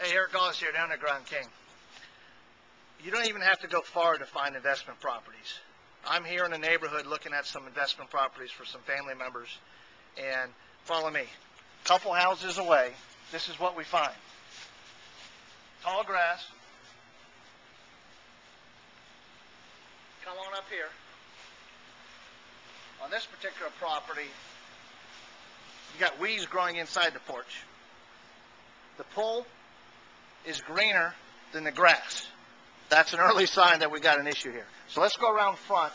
Hey, Erick Gause here, the Underground King. You don't even have to go far to find investment properties. I'm here in the neighborhood looking at some investment properties for some family members, and follow me. A couple houses away, this is what we find. Tall grass. Come on up here. On this particular property, you got weeds growing inside the porch. The pool is greener than the grass. That's an early sign that we got an issue here. So let's go around front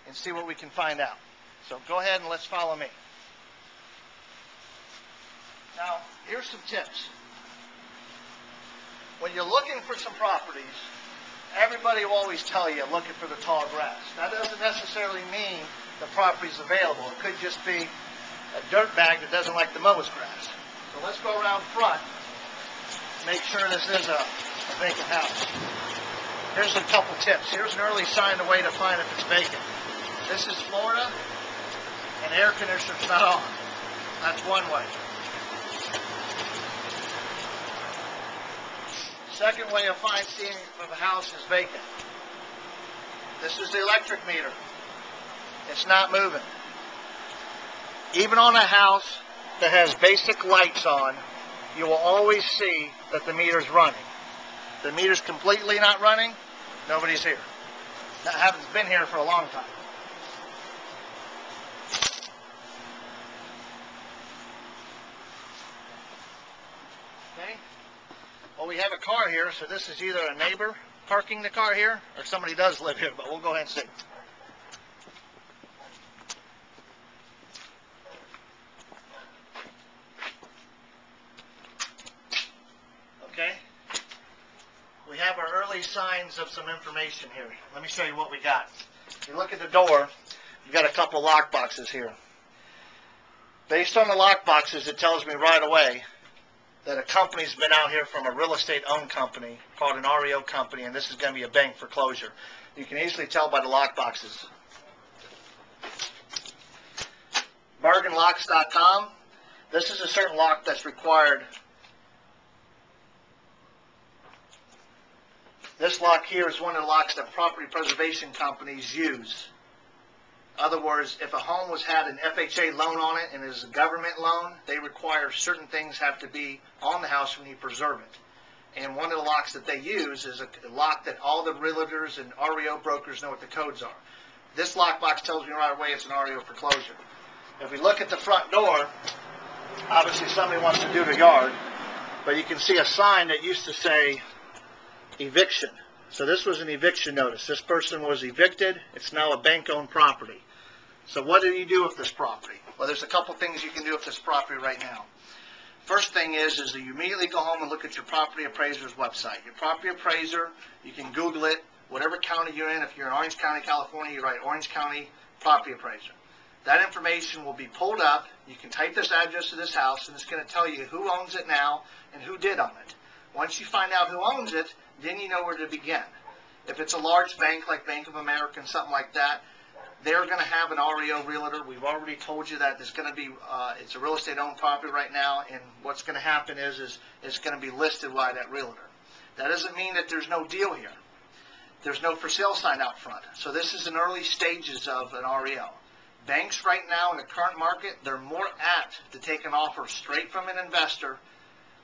and see what we can find out. So go ahead and let's follow me. Now, here's some tips. When you're looking for some properties, everybody will always tell you looking for the tall grass. That doesn't necessarily mean the property's available. It could just be a dirt bag that doesn't like the mow's grass. So let's go around front. Make sure this is a vacant house. Here's a couple tips. Here's an early sign, a way to find if it's vacant. This is Florida, and the air conditioner's not on. That's one way. Second way of seeing if a house is vacant. This is the electric meter. It's not moving. Even on a house that has basic lights on, you will always see that the meter's running. The meter's completely not running, nobody's here. That haven't been here for a long time. Okay? Well, we have a car here, so this is either a neighbor parking the car here, or somebody does live here, but we'll go ahead and see. Okay, we have our early signs of some information here. Let me show you what we got. If you look at the door, you've got a couple lock boxes here. Based on the lock boxes, it tells me right away that a company's been out here from a real estate owned company called an REO company, and this is going to be a bank foreclosure. You can easily tell by the lock boxes. Bargainlocks.com. This is a certain lock that's required. This lock here is one of the locks that property preservation companies use. In other words, if a home had an FHA loan on it and is a government loan, they require certain things have to be on the house when you preserve it. And one of the locks that they use is a lock that all the realtors and REO brokers know what the codes are. This lockbox tells me right away it's an REO foreclosure. If we look at the front door, obviously somebody wants to do the yard, but you can see a sign that used to say eviction. So this was an eviction notice. This person was evicted. It's now a bank-owned property. So what do you do with this property? Well, there's a couple things you can do with this property right now. First thing is that you immediately go home and look at your property appraiser's website. Your property appraiser, you can Google it, whatever county you're in. If you're in Orange County, California, you write Orange County property appraiser. That information will be pulled up. You can type this address to this house, and it's going to tell you who owns it now and who did own it. Once you find out who owns it, then you know where to begin. If it's a large bank like Bank of America and something like that, they're going to have an REO realtor. We've already told you that it's going to be, it's a real estate owned property right now, and what's going to happen is it's going to be listed by that realtor. That doesn't mean that there's no deal here. There's no for sale sign out front. So this is in early stages of an REO. Banks right now in the current market, they're more apt to take an offer straight from an investor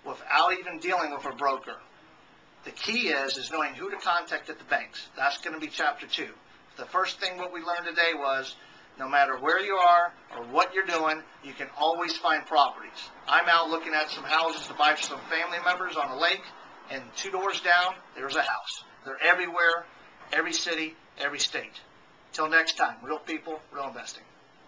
without even dealing with a broker. The key is knowing who to contact at the banks. That's going to be chapter 2. The first thing what we learned today was no matter where you are or what you're doing, you can always find properties. I'm out looking at some houses to buy for some family members on a lake, and 2 doors down, there's a house. They're everywhere, every city, every state. Till next time, real people, real investing.